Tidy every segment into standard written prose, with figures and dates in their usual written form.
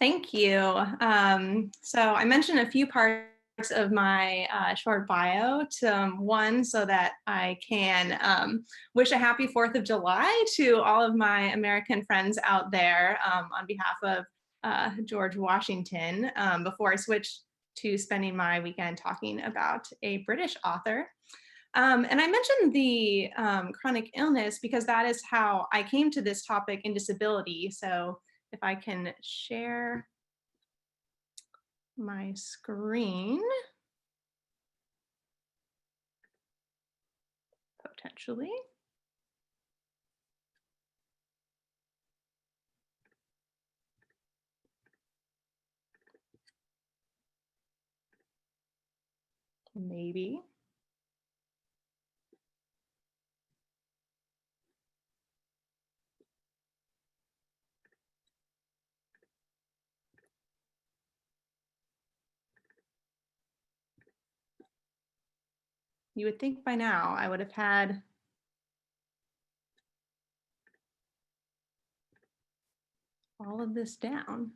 Thank you. So I mentioned a few parts of my short bio to one so that I can wish a happy 4th of July to all of my American friends out there on behalf of George Washington before I switch to spending my weekend talking about a British author. And I mentioned the chronic illness because that is how I came to this topic in disability. So if I can share my screen, potentially. Maybe. You would think by now I would have had all of this down.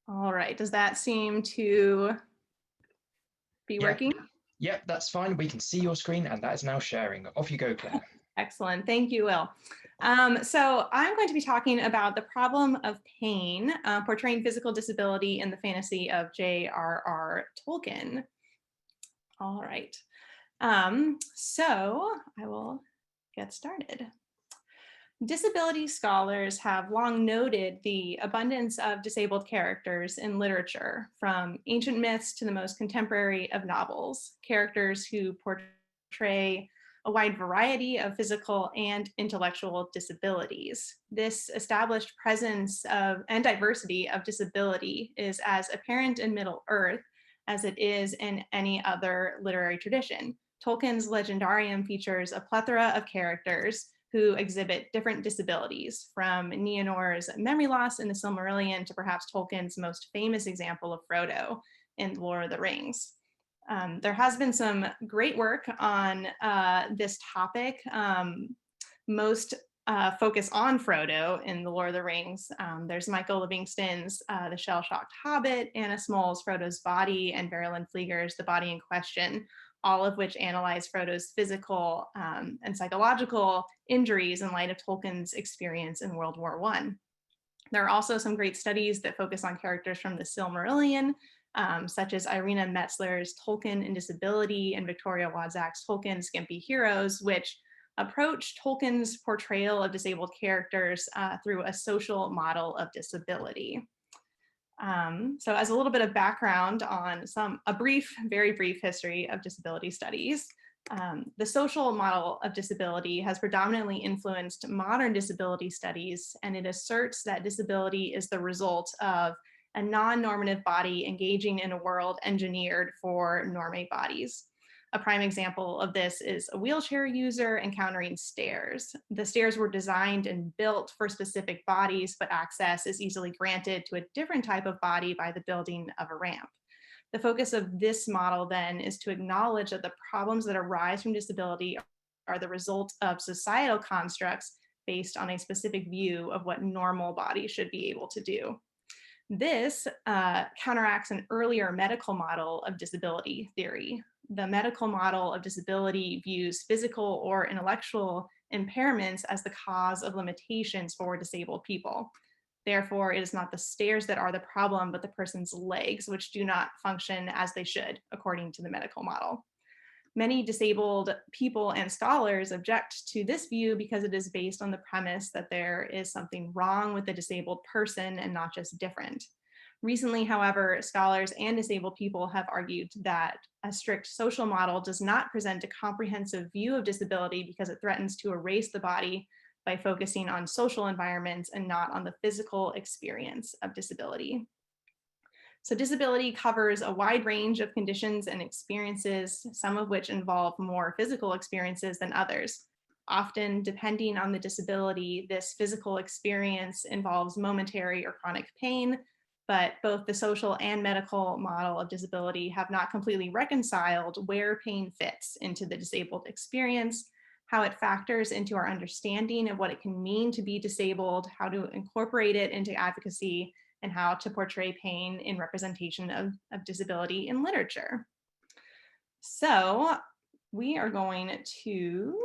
All right, does that seem to be working? Yep, that's fine. We can see your screen and that is now sharing. Off you go, Claire. Excellent, thank you, Will. So I'm going to be talking about the problem of pain, portraying physical disability in the fantasy of J.R.R. Tolkien. All right, so I will get started. Disability scholars have long noted the abundance of disabled characters in literature, from ancient myths to the most contemporary of novels, characters who portray a wide variety of physical and intellectual disabilities. This established presence of and diversity of disability is as apparent in Middle-earth as it is in any other literary tradition. Tolkien's legendarium features a plethora of characters who exhibit different disabilities, from Nianor's memory loss in the Silmarillion to perhaps Tolkien's most famous example of Frodo in The Lord of the Rings. There has been some great work on this topic. Most focus on Frodo in The Lord of the Rings. There's Michael Livingston's The Shell-Shocked Hobbit, Anna Smoll's Frodo's Body, and Verlyn Flieger's The Body in Question, all of which analyze Frodo's physical and psychological injuries in light of Tolkien's experience in World War I. There are also some great studies that focus on characters from the Silmarillion, such as Irina Metzler's Tolkien and Disability and Victoria Wodzak's Tolkien's Gimpy Heroes, which approach Tolkien's portrayal of disabled characters through a social model of disability. So as a little bit of background on a very brief history of disability studies, the social model of disability has predominantly influenced modern disability studies, and it asserts that disability is the result of a non-normative body engaging in a world engineered for normate bodies. A prime example of this is a wheelchair user encountering stairs. The stairs were designed and built for specific bodies, but access is easily granted to a different type of body by the building of a ramp. The focus of this model then is to acknowledge that the problems that arise from disability are the result of societal constructs based on a specific view of what normal bodies should be able to do. This counteracts an earlier medical model of disability theory. The medical model of disability views physical or intellectual impairments as the cause of limitations for disabled people. Therefore, it is not the stairs that are the problem, but the person's legs, which do not function as they should, according to the medical model. Many disabled people and scholars object to this view because it is based on the premise that there is something wrong with the disabled person and not just different. Recently, however, scholars and disabled people have argued that a strict social model does not present a comprehensive view of disability because it threatens to erase the body by focusing on social environments and not on the physical experience of disability. So disability covers a wide range of conditions and experiences, some of which involve more physical experiences than others. Often, depending on the disability, this physical experience involves momentary or chronic pain, but both the social and medical model of disability have not completely reconciled where pain fits into the disabled experience, how it factors into our understanding of what it can mean to be disabled, how to incorporate it into advocacy, and how to portray pain in representation of disability in literature. So we are going to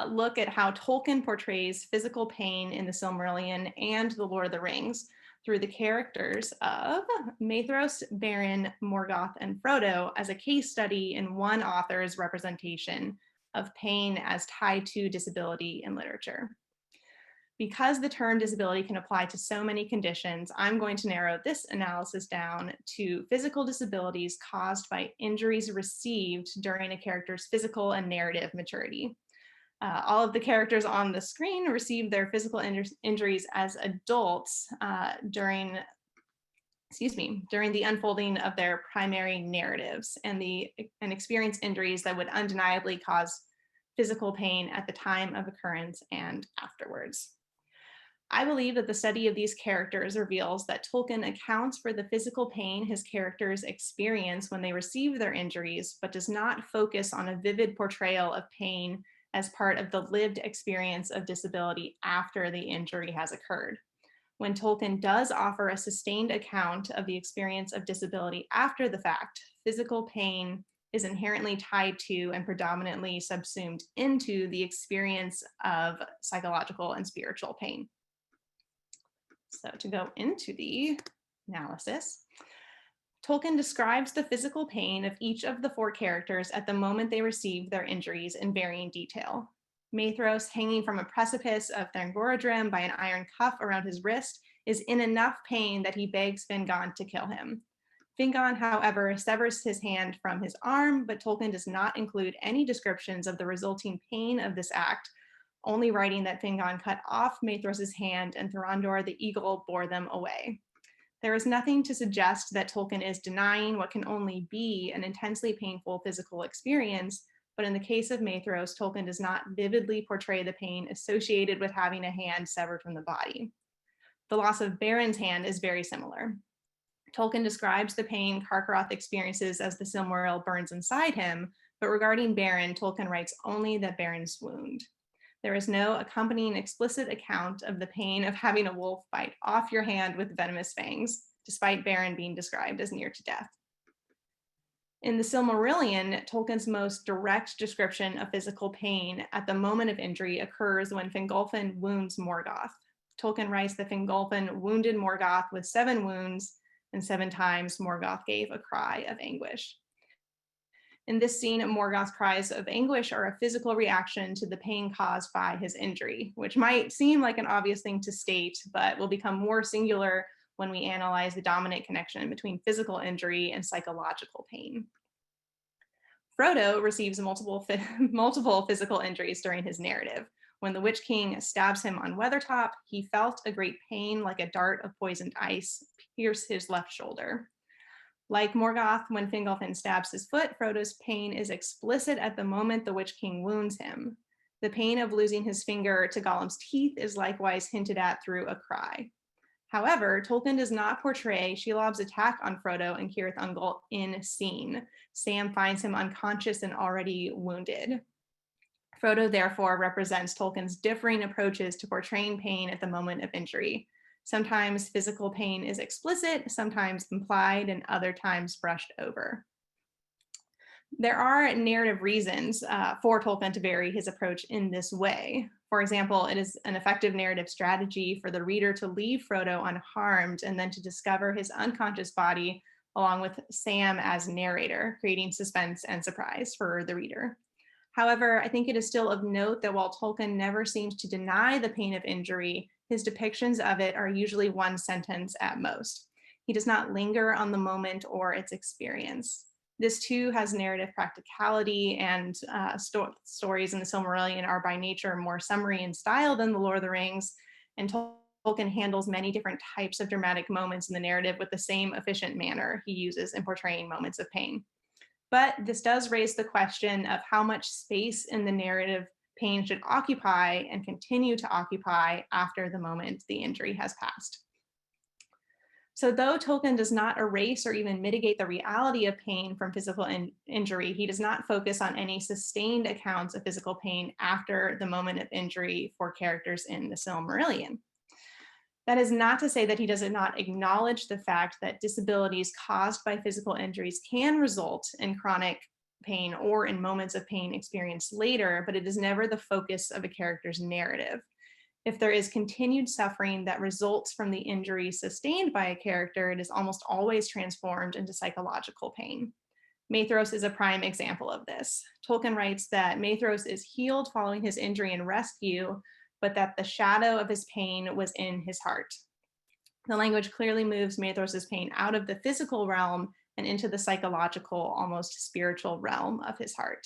look at how Tolkien portrays physical pain in the Silmarillion and the Lord of the Rings through the characters of Maethros, Beren, Morgoth, and Frodo as a case study in one author's representation of pain as tied to disability in literature. Because the term disability can apply to so many conditions, I'm going to narrow this analysis down to physical disabilities caused by injuries received during a character's physical and narrative maturity. All of the characters on the screen received their physical injuries as adults during the unfolding of their primary narratives and experience injuries that would undeniably cause physical pain at the time of occurrence and afterwards. I believe that the study of these characters reveals that Tolkien accounts for the physical pain his characters experience when they receive their injuries, but does not focus on a vivid portrayal of pain as part of the lived experience of disability after the injury has occurred. When Tolkien does offer a sustained account of the experience of disability after the fact, physical pain is inherently tied to and predominantly subsumed into the experience of psychological and spiritual pain. So to go into the analysis, Tolkien describes the physical pain of each of the four characters at the moment they receive their injuries in varying detail. Maethros, hanging from a precipice of Thangorodrim by an iron cuff around his wrist, is in enough pain that he begs Fingon to kill him. Fingon, however, severs his hand from his arm, but Tolkien does not include any descriptions of the resulting pain of this act, only writing that Fingon cut off Maethros' hand and Thorondor the eagle bore them away. There is nothing to suggest that Tolkien is denying what can only be an intensely painful physical experience, but in the case of Maethros, Tolkien does not vividly portray the pain associated with having a hand severed from the body. The loss of Beren's hand is very similar. Tolkien describes the pain Carcharoth experiences as the Silmaril burns inside him, but regarding Beren, Tolkien writes only that Beren swooned. There is no accompanying explicit account of the pain of having a wolf bite off your hand with venomous fangs, despite Beren being described as near to death. In the Silmarillion, Tolkien's most direct description of physical pain at the moment of injury occurs when Fingolfin wounds Morgoth. Tolkien writes that Fingolfin wounded Morgoth with 7 wounds, and 7 times Morgoth gave a cry of anguish. In this scene, Morgoth's cries of anguish are a physical reaction to the pain caused by his injury, which might seem like an obvious thing to state, but will become more singular when we analyze the dominant connection between physical injury and psychological pain. Frodo receives multiple physical injuries during his narrative. When the Witch King stabs him on Weathertop, he felt a great pain like a dart of poisoned ice pierce his left shoulder. Like Morgoth, when Fingolfin stabs his foot, Frodo's pain is explicit at the moment the Witch King wounds him. The pain of losing his finger to Gollum's teeth is likewise hinted at through a cry. However, Tolkien does not portray Shelob's attack on Frodo and Cirith Ungol in scene. Sam finds him unconscious and already wounded. Frodo therefore represents Tolkien's differing approaches to portraying pain at the moment of injury. Sometimes physical pain is explicit, sometimes implied, and other times brushed over. There are narrative reasons for Tolkien to vary his approach in this way. For example, it is an effective narrative strategy for the reader to leave Frodo unharmed and then to discover his unconscious body along with Sam as narrator, creating suspense and surprise for the reader. However, I think it is still of note that while Tolkien never seems to deny the pain of injury, his depictions of it are usually one sentence at most. He does not linger on the moment or its experience. This too has narrative practicality, and stories in the Silmarillion are by nature more summary in style than the Lord of the Rings, and Tolkien handles many different types of dramatic moments in the narrative with the same efficient manner he uses in portraying moments of pain. But this does raise the question of how much space in the narrative pain should occupy and continue to occupy after the moment the injury has passed. So though Tolkien does not erase or even mitigate the reality of pain from physical injury, he does not focus on any sustained accounts of physical pain after the moment of injury for characters in the Silmarillion. That is not to say that he does not acknowledge the fact that disabilities caused by physical injuries can result in chronic pain or in moments of pain experienced later, but it is never the focus of a character's narrative. If there is continued suffering that results from the injury sustained by a character, it is almost always transformed into psychological pain. Maethros is a prime example of this. Tolkien writes that Maethros is healed following his injury and rescue, but that the shadow of his pain was in his heart. The language clearly moves Maethros' pain out of the physical realm and into the psychological, almost spiritual realm of his heart.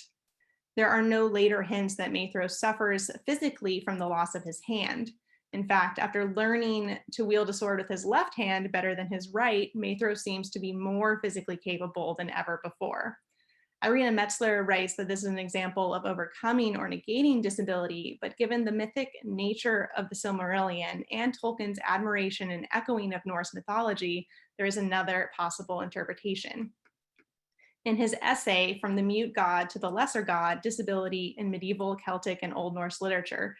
There are no later hints that Maethros suffers physically from the loss of his hand. In fact, after learning to wield a sword with his left hand better than his right, Maethros seems to be more physically capable than ever before. Irina Metzler writes that this is an example of overcoming or negating disability, but given the mythic nature of the Silmarillion and Tolkien's admiration and echoing of Norse mythology, there is another possible interpretation. In his essay, From the Mute God to the Lesser God, Disability in Medieval Celtic and Old Norse Literature,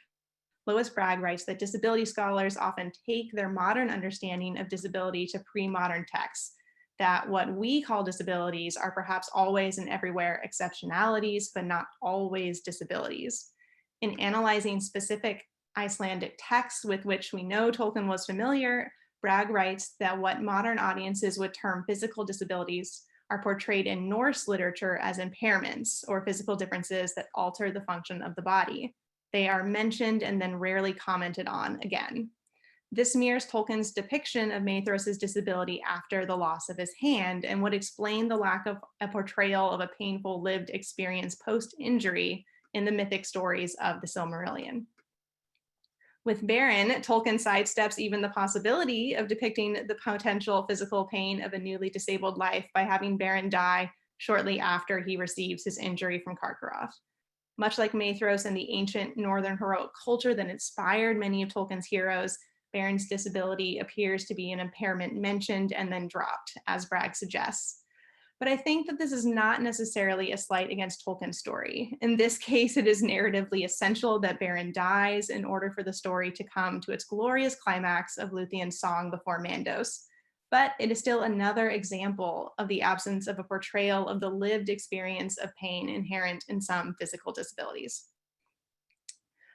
Lois Bragg writes that disability scholars often take their modern understanding of disability to pre-modern texts, that what we call disabilities are perhaps always and everywhere exceptionalities, but not always disabilities. In analyzing specific Icelandic texts with which we know Tolkien was familiar, Bragg writes that what modern audiences would term physical disabilities are portrayed in Norse literature as impairments or physical differences that alter the function of the body. They are mentioned and then rarely commented on again. This mirrors Tolkien's depiction of Maethros' disability after the loss of his hand and would explain the lack of a portrayal of a painful lived experience post-injury in the mythic stories of the Silmarillion. With Beren, Tolkien sidesteps even the possibility of depicting the potential physical pain of a newly disabled life by having Beren die shortly after he receives his injury from Karkaroth. Much like Maethros and the ancient northern heroic culture that inspired many of Tolkien's heroes, Beren's disability appears to be an impairment mentioned and then dropped, as Bragg suggests. But I think that this is not necessarily a slight against Tolkien's story. In this case, it is narratively essential that Beren dies in order for the story to come to its glorious climax of Lúthien's song before Mandos. But it is still another example of the absence of a portrayal of the lived experience of pain inherent in some physical disabilities.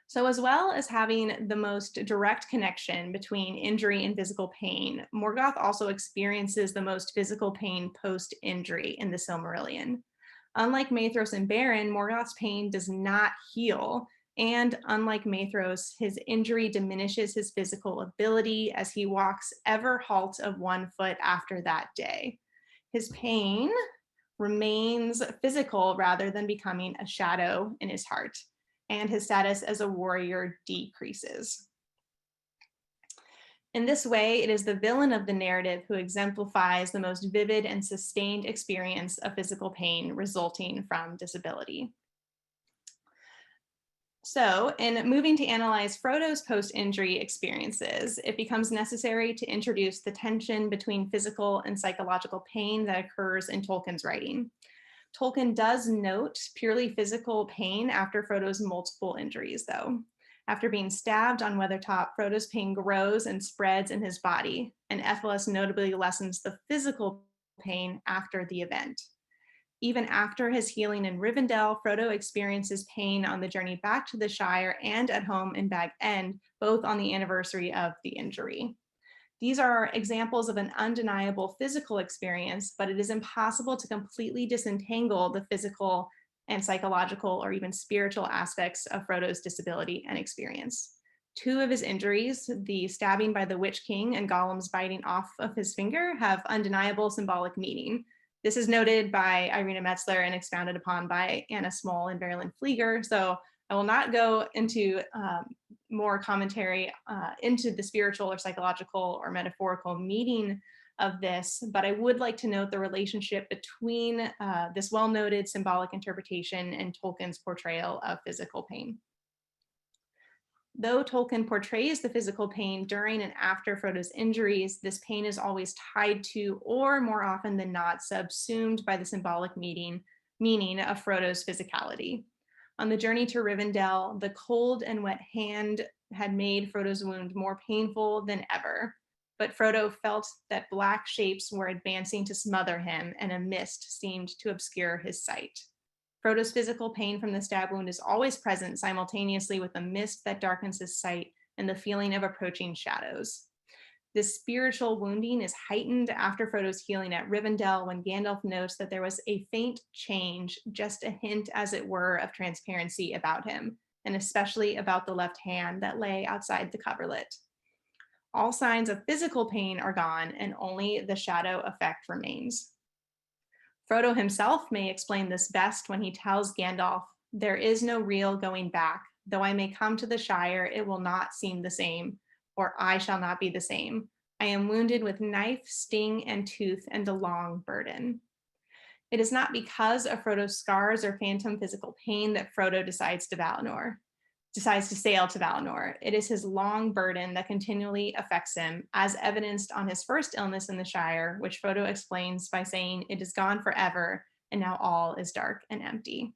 So as well as having the most direct connection between injury and physical pain, Morgoth also experiences the most physical pain post-injury in the Silmarillion. Unlike Maethros and Beren, Morgoth's pain does not heal, and unlike Maethros, his injury diminishes his physical ability as he walks ever halt of 1 foot after that day. His pain remains physical rather than becoming a shadow in his heart, and his status as a warrior decreases. In this way, it is the villain of the narrative who exemplifies the most vivid and sustained experience of physical pain resulting from disability. So, in moving to analyze Frodo's post-injury experiences, it becomes necessary to introduce the tension between physical and psychological pain that occurs in Tolkien's writing. Tolkien does note purely physical pain after Frodo's multiple injuries, though. After being stabbed on Weathertop, Frodo's pain grows and spreads in his body, and Ethelas notably lessens the physical pain after the event. Even after his healing in Rivendell, Frodo experiences pain on the journey back to the Shire and at home in Bag End, both on the anniversary of the injury. These are examples of an undeniable physical experience, but it is impossible to completely disentangle the physical and psychological or even spiritual aspects of Frodo's disability and experience. 2 of his injuries, the stabbing by the Witch King and Gollum's biting off of his finger, have undeniable symbolic meaning. This is noted by Irina Metzler and expounded upon by Anna Small and Verlyn Flieger, so I will not go into more commentary into the spiritual or psychological or metaphorical meaning of this, but I would like to note the relationship between this well-noted symbolic interpretation and Tolkien's portrayal of physical pain. Though Tolkien portrays the physical pain during and after Frodo's injuries, this pain is always tied to, or more often than not, subsumed by the symbolic meaning of Frodo's physicality. On the journey to Rivendell, the cold and wet hand had made Frodo's wound more painful than ever, but Frodo felt that black shapes were advancing to smother him, and a mist seemed to obscure his sight. Frodo's physical pain from the stab wound is always present simultaneously with the mist that darkens his sight and the feeling of approaching shadows. This spiritual wounding is heightened after Frodo's healing at Rivendell, when Gandalf notes that there was a faint change, just a hint, as it were, of transparency about him, and especially about the left hand that lay outside the coverlet. All signs of physical pain are gone, and only the shadow effect remains. Frodo himself may explain this best when he tells Gandalf, "There is no real going back. Though I may come to the Shire, it will not seem the same, or I shall not be the same. I am wounded with knife, sting, and tooth, and a long burden." It is not because of Frodo's scars or phantom physical pain that Frodo decides to sail to Valinor. It is his long burden that continually affects him, as evidenced on his first illness in the Shire, which Frodo explains by saying, "It is gone forever, and now all is dark and empty."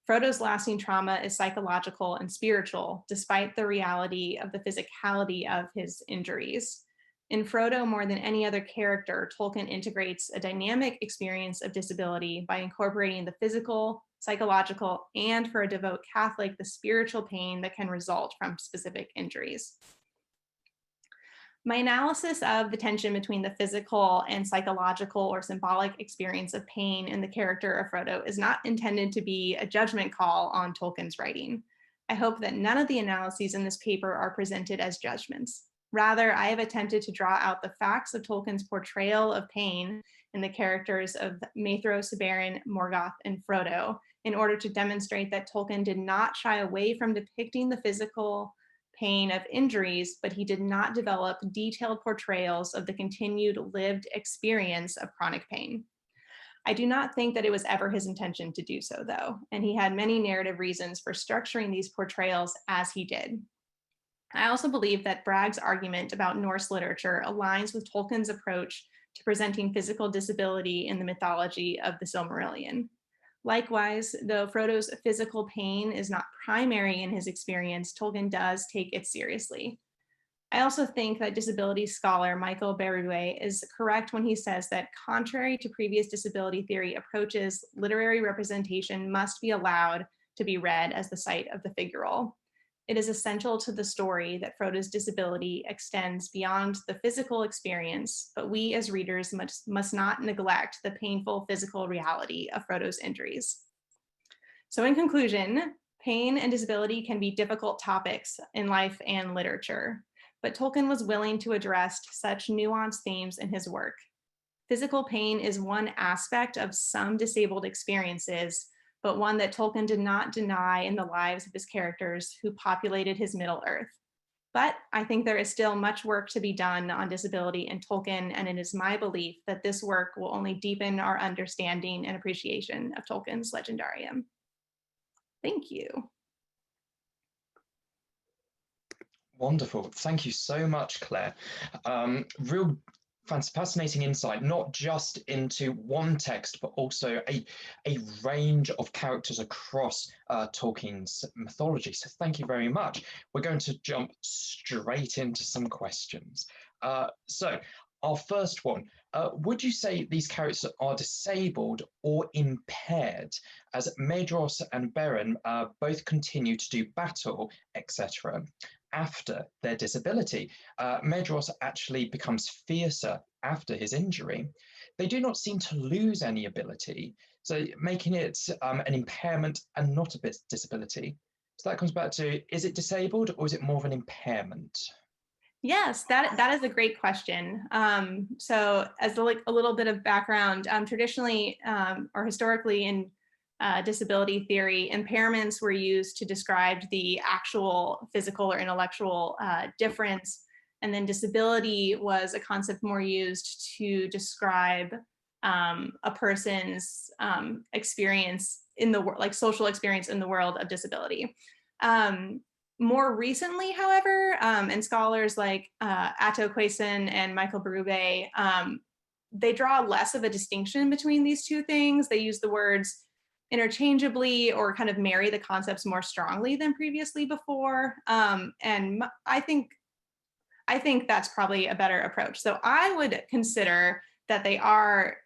Frodo's lasting trauma is psychological and spiritual, despite the reality of the physicality of his injuries. In Frodo, more than any other character, Tolkien integrates a dynamic experience of disability by incorporating the physical, psychological, and, for a devout Catholic, the spiritual pain that can result from specific injuries. My analysis of the tension between the physical and psychological or symbolic experience of pain in the character of Frodo is not intended to be a judgment call on Tolkien's writing. I hope that none of the analyses in this paper are presented as judgments. Rather, I have attempted to draw out the facts of Tolkien's portrayal of pain in the characters of Maethros, Beren, Morgoth, and Frodo, in order to demonstrate that Tolkien did not shy away from depicting the physical pain of injuries, but he did not develop detailed portrayals of the continued lived experience of chronic pain. I do not think that it was ever his intention to do so, though, and he had many narrative reasons for structuring these portrayals as he did. I also believe that Bragg's argument about Norse literature aligns with Tolkien's approach to presenting physical disability in the mythology of the Silmarillion. Likewise, though Frodo's physical pain is not primary in his experience, Tolkien does take it seriously. I also think that disability scholar Michael Berruet is correct when he says that, contrary to previous disability theory approaches, literary representation must be allowed to be read as the site of the figural. It is essential to the story that Frodo's disability extends beyond the physical experience, but we as readers must not neglect the painful physical reality of Frodo's injuries. So in conclusion, pain and disability can be difficult topics in life and literature, but Tolkien was willing to address such nuanced themes in his work. Physical pain is one aspect of some disabled experiences, but one that Tolkien did not deny in the lives of his characters who populated his Middle-earth. But I think there is still much work to be done on disability in Tolkien, and it is my belief that this work will only deepen our understanding and appreciation of Tolkien's legendarium. Thank you. Wonderful. Thank you so much, Claire. Real fascinating insight, not just into one text, but also a range of characters across Tolkien's mythology. So thank you very much. We're going to jump straight into some questions. So our first one, would you say these characters are disabled or impaired, as Maedhros and Beren both continue to do battle, etc., after their disability? Maedhros actually becomes fiercer after his injury. They do not seem to lose any ability, so making it an impairment and not a disability. So that comes back to, is it disabled or is it more of an impairment? Yes, that is a great question. So as a little bit of background, traditionally or historically in disability theory, impairments were used to describe the actual physical or intellectual difference And then disability was a concept more used to describe a person's experience in the world, like social experience in the world of disability. More recently, however, and scholars like Atto Quaison and Michael Berube, they draw less of a distinction between these two things. They use the words interchangeably or kind of marry the concepts more strongly than previously before. And I think that's probably a better approach. So I would consider that they are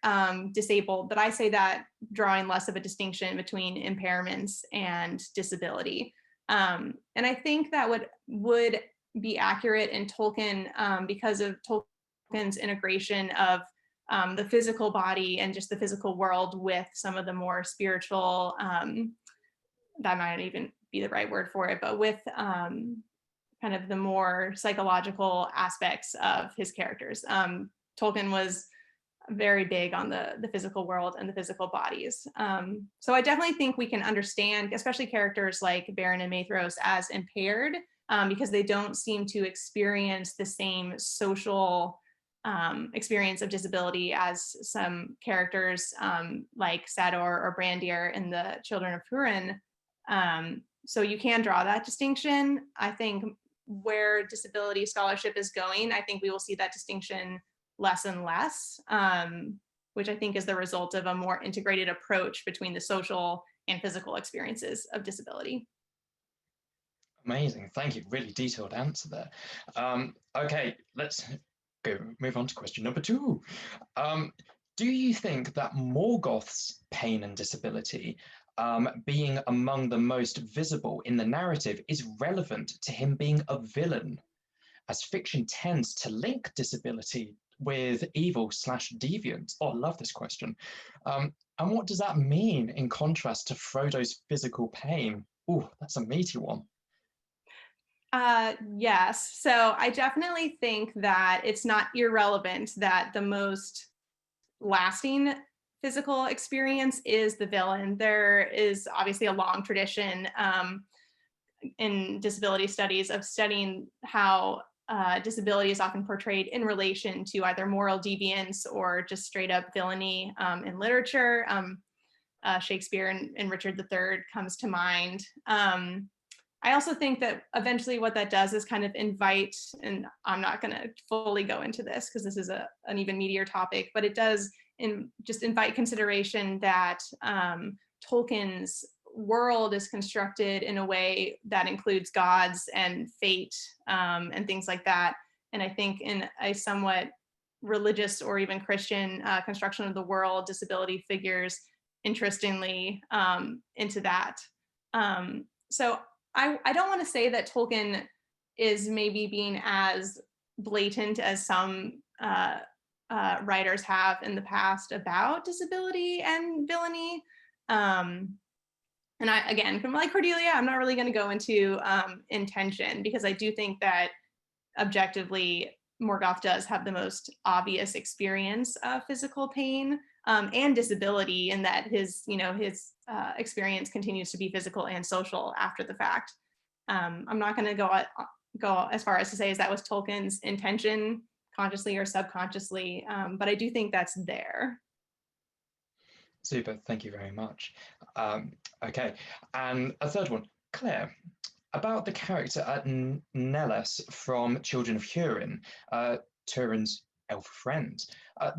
disabled, but I say that drawing less of a distinction between impairments and disability. And I think that would be accurate in Tolkien because of Tolkien's integration of the physical body and just the physical world with some of the more spiritual, that might not even be the right word for it, but with kind of the more psychological aspects of his characters. Tolkien was very big on the physical world and the physical bodies. So I definitely think we can understand, especially characters like Beren and Maethros, as impaired because they don't seem to experience the same social experience of disability as some characters like Sador or Brandir in the Children of Húrin. So you can draw that distinction. I think where disability scholarship is going, I think we will see that distinction less and less, which I think is the result of a more integrated approach between the social and physical experiences of disability. Amazing, thank you. Really detailed answer there. Okay, let's move on to question number 2. Do you think that Morgoth's pain and disability being among the most visible in the narrative is relevant to him being a villain, as fiction tends to link disability with evil/deviant? Oh, I love this question. And what does that mean in contrast to Frodo's physical pain? Oh, that's a meaty one. Yes, so I definitely think that it's not irrelevant that the most lasting physical experience is the villain. There is obviously a long tradition in disability studies of studying how disability is often portrayed in relation to either moral deviance or just straight up villainy in literature. Shakespeare and Richard III comes to mind. I also think that eventually what that does is kind of invite, and I'm not going to fully go into this because this is an even meatier topic, but it does just invite consideration that Tolkien's world is constructed in a way that includes gods and fate and things like that. And I think in a somewhat religious or even Christian construction of the world, disability figures interestingly into that. So I don't want to say that Tolkien is maybe being as blatant as some writers have in the past about disability and villainy. And I, again, from like Cordelia, I'm not really going to go into intention because I do think that objectively Morgoth does have the most obvious experience of physical pain and disability, in that his experience continues to be physical and social after the fact. I'm not going to go as far as to say that was Tolkien's intention, consciously or subconsciously, but I do think that's there. Super, thank you very much. Okay, and a third one, Claire, about the character Nellis from Children of Húrin, Turin's elf friend.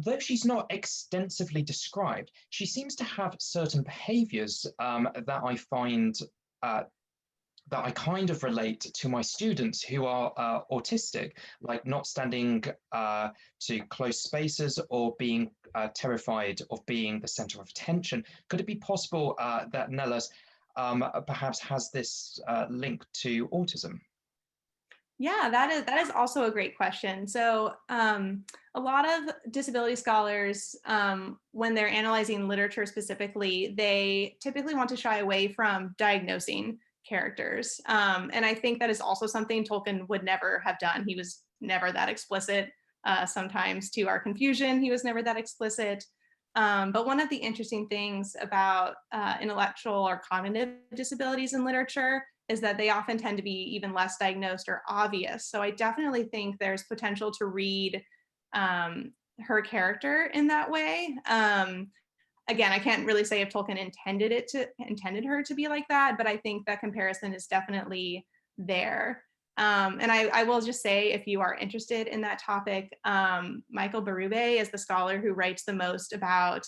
Though she's not extensively described, she seems to have certain behaviors that I find that I kind of relate to my students who are autistic, like not standing to close spaces or being terrified of being the center of attention. Could it be possible that Nellis perhaps has this link to autism? Yeah, that is also a great question. So a lot of disability scholars, when they're analyzing literature specifically, they typically want to shy away from diagnosing characters. And I think that is also something Tolkien would never have done. He was never that explicit. Sometimes to our confusion, he was never that explicit. But one of the interesting things about intellectual or cognitive disabilities in literature is that they often tend to be even less diagnosed or obvious. So I definitely think there's potential to read her character in that way. Again, I can't really say if Tolkien intended her to be like that, but I think that comparison is definitely there. And I will just say, if you are interested in that topic, Michael Berube is the scholar who writes the most about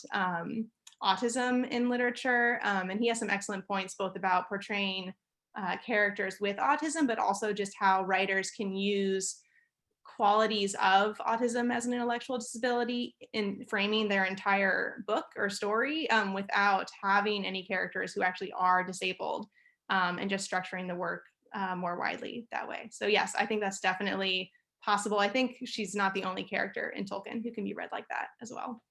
autism in literature, and he has some excellent points both about portraying characters with autism, but also just how writers can use qualities of autism as an intellectual disability in framing their entire book or story without having any characters who actually are disabled, and just structuring the work more widely that way. So yes, I think that's definitely possible. I think she's not the only character in Tolkien who can be read like that as well.